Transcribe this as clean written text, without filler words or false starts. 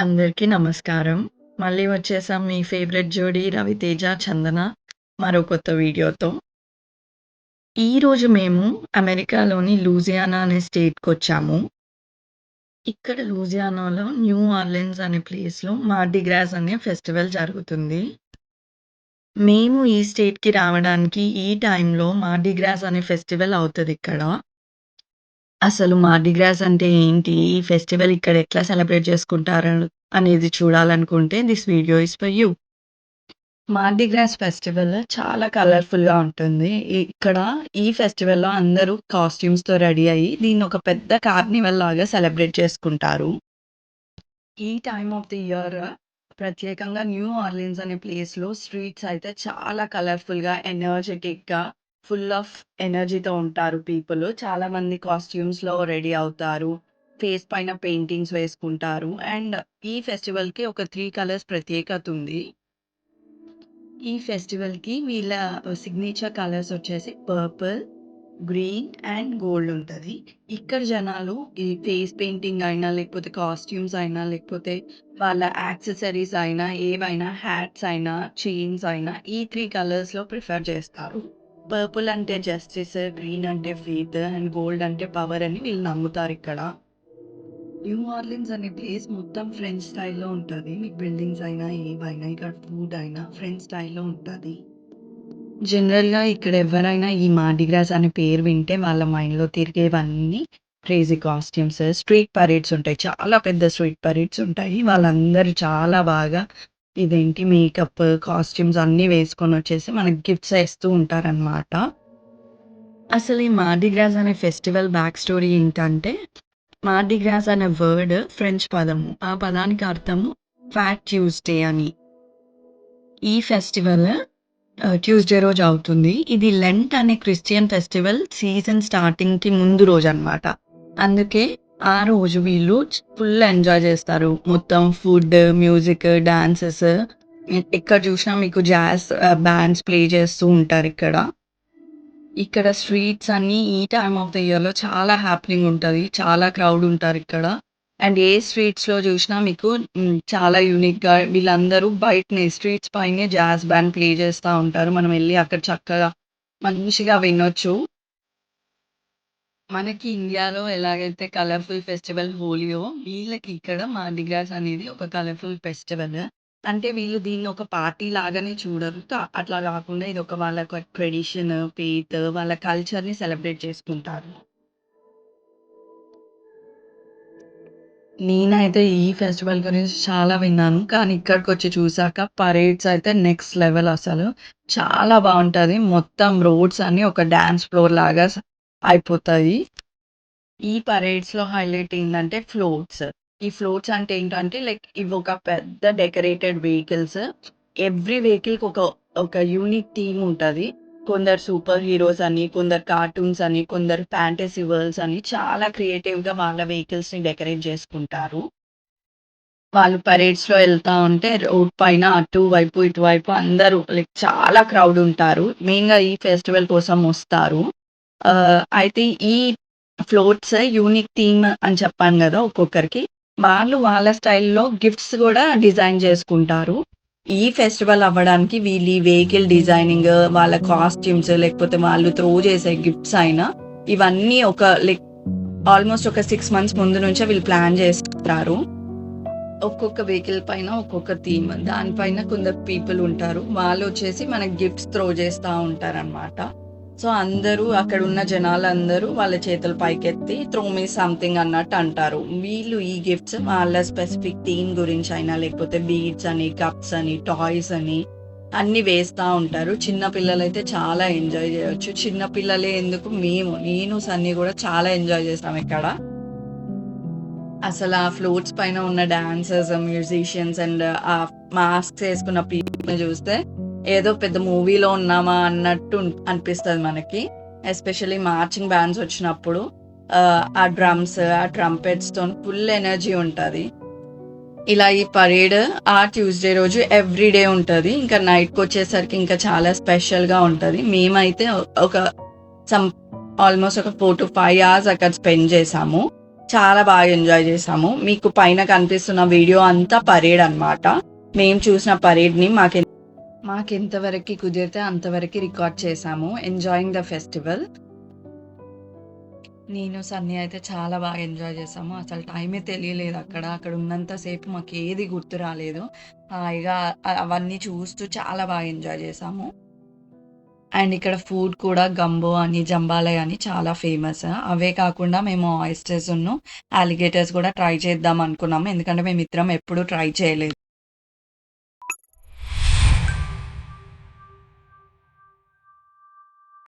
అందరికీ నమస్కారం. మళ్ళీ వచ్చేసాం మీ ఫేవరెట్ జోడీ 'రవితేజ, చందన' మరో కొత్త వీడియోతో. ఈరోజు మేము అమెరికాలోని లూజియానా అనే స్టేట్‌కొచ్చాము. ఇక్కడ లూజియానాలో న్యూ ఆర్లిన్స్ అనే ప్లేస్‌లో మార్డి గ్రాస్ అనే ఫెస్టివల్ జరుగుతుంది. మేము ఈ స్టేట్‌కి రావడానికి ఈ టైంలో మార్డి గ్రాస్ అనే ఫెస్టివల్ అవుతదిక్కడ. అసలు మార్డి గ్రాస్ అంటే ఏంటి? ఈ ఫెస్టివల్ ఇక్కడ ఎట్లా సెలబ్రేట్ చేసుకుంటారు అనేది చూడాలనుకుంటే this video is for you. Mardi Gras festival చాలా కలర్‌ఫుల్‌గా ఉంటుంది. ఇక్కడ ఈ ఫెస్టివల్‌లో అందరూ కాస్ట్యూమ్స్‌తో రెడీ అయ్యి దీన్ని ఒక పెద్ద కార్నివల్ లాగా సెలబ్రేట్ చేసుకుంటారు. ఈ టైమ్ ఆఫ్ ది ఇయర్ ప్రత్యేకంగా న్యూ ఆర్లిన్స్ అనే ప్లేస్‌లో స్ట్రీట్స్ అయితే చాలా కలర్‌ఫుల్‌గా, ఎనర్జిటిక్‌గా, ఫుల్ ఆఫ్ ఎనర్జీతో ఉంటారు పీపుల్. చాలామంది కాస్ట్యూమ్స్‌లో రెడీ అవుతారు. ఫేస్ పైన పెయింటింగ్స్ వేసుకుంటారు. అండ్ ఈ ఫెస్టివల్‌కి ఒక 3 కలర్స్ ప్రత్యేకత ఉంది. ఈ ఫెస్టివల్‌కి వీళ్ళ సిగ్నేచర్ కలర్స్ వచ్చేసి పర్పుల్, గ్రీన్ అండ్ గోల్డ్ ఉంటది. ఇక్కడ జనాలు ఈ ఫేస్ పెయింటింగ్ అయినా, లేకపోతే కాస్ట్యూమ్స్ అయినా, లేకపోతే వాళ్ళ యాక్సెసరీస్ అయినా, ఏవైనా హ్యాట్స్ అయినా, చైన్స్ అయినా ఈ 3 కలర్స్‌లో ప్రిఫర్ చేస్తారు. పర్పుల్ అంటే జస్టిస్, గ్రీన్ అంటే ఫెయిత్ అండ్ గోల్డ్ అంటే పవర్ అని వీళ్ళు నమ్ముతారిక్కడ. న్యూ ఆర్లిన్స్ అనే ప్లేస్ మొత్తం ఫ్రెంచ్ స్టైల్‌లో ఉంటది. మీకు బిల్డింగ్స్ అయినా, ఏవైనా ఇక్కడ ఫుడ్ అయినా ఫ్రెంచ్ స్టైల్‌లో ఉంటది. జనరల్‌గా ఇక్కడ ఎవరైనా ఈ మార్డి గ్రాస్ అనే పేరు వింటే వాళ్ళ మైండ్‌లో తిరిగేవన్నీ క్రేజీ కాస్ట్యూమ్స్, స్ట్రీట్ పరేడ్స్ ఉంటాయి. చాలా పెద్ద స్ట్రీట్ పరేడ్స్ ఉంటాయి. వాళ్ళందరూ చాలా బాగా ఇదేంటి మేకప్, కాస్ట్యూమ్స్ అన్నీ వేసుకొనొచ్చేసి మనకి గిఫ్ట్స్ ఇస్తూ ఉంటారనమాట. అసలు ఈ మార్డి గ్రాస్ అనే ఫెస్టివల్ బ్యాక్ స్టోరీ ఏంటంటే, మార్డి గ్రాస్ అనే వర్డ్ ఫ్రెంచ్ పదము. ఆ పదానికి అర్థము ఫ్యాట్ ట్యూస్‌డే అని. ఈ ఫెస్టివల్ ట్యూస్‌డే రోజు అవుతుంది. ఇది లెంట్ అనే క్రిస్టియన్ ఫెస్టివల్ సీజన్ స్టార్టింగ్‌కి ముందు రోజనమాట. అందుకే ఆ రోజు వీళ్ళు ఫుల్ ఎంజాయ్ చేస్తారు. మొత్తం ఫుడ్, మ్యూజిక్, డాన్సెస్ ఎక్కడ చూసినా మీకు జాజ్ బ్యాండ్స్ ప్లే చేస్తూ ఉంటారిక్కడ. ఇక్కడ స్ట్రీట్స్ అన్నీ ఈ టైమ్ ఆఫ్ ద ఇయర్‌లో చాలా హ్యాపెనింగ్ ఉంటది. చాలా క్రౌడ్ ఉంటారిక్కడ. అండ్ ఏ స్ట్రీట్స్‌లో చూసినా మీకు చాలా యూనిక్‌గా వీళ్ళందరూ బయటనే స్ట్రీట్స్ పైనే జాజ్ బ్యాండ్ ప్లే చేస్తా ఉంటారు. మనం ఎళ్లి అక్కడ చక్కగా మంచిగా వినొచ్చు. మనకి ఇండియాలో ఎలాగైతే కలర్‌ఫుల్ ఫెస్టివల్ హోలీయో, వీళ్ళకి ఇక్కడ మార్డి గ్రాస్ అనేది ఒక కలర్‌ఫుల్ ఫెస్టివల్. అంటే వీళ్ళు దీన్ని ఒక పార్టీ లాగానే చూడరు. అట్లా గాకుండా ఇదొక వాళ్ళొక ట్రెడిషన్, ఫెయిత్ వాళ్ళ కల్చర్‌ని సెలబ్రేట్ చేసుకుంటారు. నేనైతే ఈ ఫెస్టివల్ గురించి చాలా విన్నాను. కానీ ఇక్కడికొచ్చి చూసాక పరేడ్స్ అయితే నెక్స్ట్ లెవెల్ అసలు. చాలా బావుంటది. మొత్తం రోడ్స్ అన్నీ ఒక డాన్స్ ఫ్లోర్ లాగా అయిపోతాయి. ఈ పరేడ్స్‌లో హైలైట్ ఏందంటే ఫ్లోట్స్. ఈ ఫ్లోట్స్ అంటే ఏంటంటే లైక్ ఇవొక పెద్ద డెకరేటెడ్ వెహికల్స్. ఎవ్రీ వెహికల్‌కి ఒక యూనిక్ థీమ్ ఉంటది. కొందరు సూపర్ హీరోస్ అని, కొందరు కార్టూన్స్ అని, కొందరు ఫ్యాంటసీ వరల్డ్స్ అని చాలా క్రియేటివ్‌గా వాళ్ళ వెహికల్స్‌ని డెకరేట్ చేసుకుంటారు. వాళ్ళు పరేడ్స్‌లో ఎళ్తా ఉంటే రోడ్ పైన అటువైపు, ఇటువైపు అందరూ లైక్ చాలా క్రౌడ్ ఉంటారు. మెయిన్‌గా ఈ ఫెస్టివల్ కోసం వస్తారు. అయితే ఈ ఫ్లోట్స్ యూనిక్ థీమ్ అని చెప్పాను గదా! ఒక్కొక్కరికి. వాళ్ళు వాళ్ళ స్టైల్‌లో గిఫ్ట్స్ గూడా డిజైన్ జేసుకుంటారు. ఈ ఫెస్టివల్ అవ్వడానికి వీళ్ళు ఈ వెహికల్ డిజైనింగ్, వాళ్ళ కాస్ట్యూమ్స్ లేకపోతే వాళ్ళు త్రో చేసే గిఫ్ట్స్ అయినా ఇవన్నీ ఒక లైక్ ఆల్‌మోస్ట్ ఒక 6 మంత్స్ ముందు నుంచే వీళ్ళు ప్లాన్ జేసుకుంటారు. ఒక్కొక్క వెహికల్ పైన ఒక్కొక్క థీమ్. దానిపైన కొందరు పీపుల్ ఉంటారు. వాళ్ళొచ్చేసి మనకి గిఫ్ట్స్ త్రో చేస్తా ఉంటారనమాట. సో, అందరూ అక్కడున్న జనాలందరూ వాళ్ళ చేతులు పైకెత్తి త్రో మీ సంథింగ్ అన్నట్టు అంటారు. వీళ్ళు ఈ గిఫ్ట్స్ వాళ్ళ స్పెసిఫిక్ థీమ్ గురించైనా లేకపోతే బీడ్స్ అని, కప్స్ అని, టాయ్స్ అని అన్నీ వేస్తా ఉంటారు. చిన్న పిల్లలైతే చాలా ఎంజాయ్ జేయొచ్చు. చిన్న పిల్లలే ఎందుకు నేను, సన్నీ గూడా చాలా ఎంజాయ్ చేసాం ఇక్కడ. అసలా ఫ్లోట్స్ పైన ఉన్న డాన్సర్స్, మ్యూజిషియన్స్ అండ్ మాస్క్స్ ఏసుకున్న పీపుల్‌ని జూస్తే ఏదో పెద్ద మూవీలో ఉన్నామా అన్నట్టు అనిపిస్తది మనకి. ఎస్పెషల్లీ మార్చింగ్ బ్యాండ్స్ వచ్చినప్పుడు ఆ డ్రమ్స్, ఆ ట్రంపెట్స్‌తోని ఫుల్ ఎనర్జీ ఉంటది. ఇలా ఈ పరేడ్ ఆ ట్యూస్‌డే రోజు ఎవ్రీ డే ఉంటది. ఇంకా నైట్‌కొచ్చేసరికి ఇంకా చాలా స్పెషల్‌గా ఉంటది. మేమైతే ఒక సమ్ ఆల్‌మోస్ట్ ఒక 4-5 అవర్స్ అక్కడ స్పెండ్ చేశాము. చాలా బాగా ఎంజాయ్ చేసాము. మీకు పైన కనిపిస్తున్న వీడియో అంతా పరేడ్ అన్నమాట. మేము చూసిన పరేడ్‌ని మాకెంతవరకి కుదిరితే అంతవరకి రికార్డ్ చేశాము. Enjoying the festival. నేను, సన్నీ అయితే చాలా బాగా ఎంజాయ్ చేసాము. అసలు టైమే తెలియలేదు అక్కడ. అక్కడ ఉన్నంత సేపు మాకేది గుర్తు రాలేదు. హాయిగా అవన్నీ చూస్తూ చాలా బాగా ఎంజాయ్ చేసాము. అండ్ ఇక్కడ ఫుడ్ కూడా గంబో అని, జంబాలయ అని చాలా ఫేమస్. అవే కాకుండా మేము ఆయిస్టర్స్‌ను, అలిగేటర్స్ కూడా ట్రై చేద్దాం అనుకున్నాము. ఎందుకంటే మేమిద్దరం ఎప్పుడూ ట్రై చేయలేదు.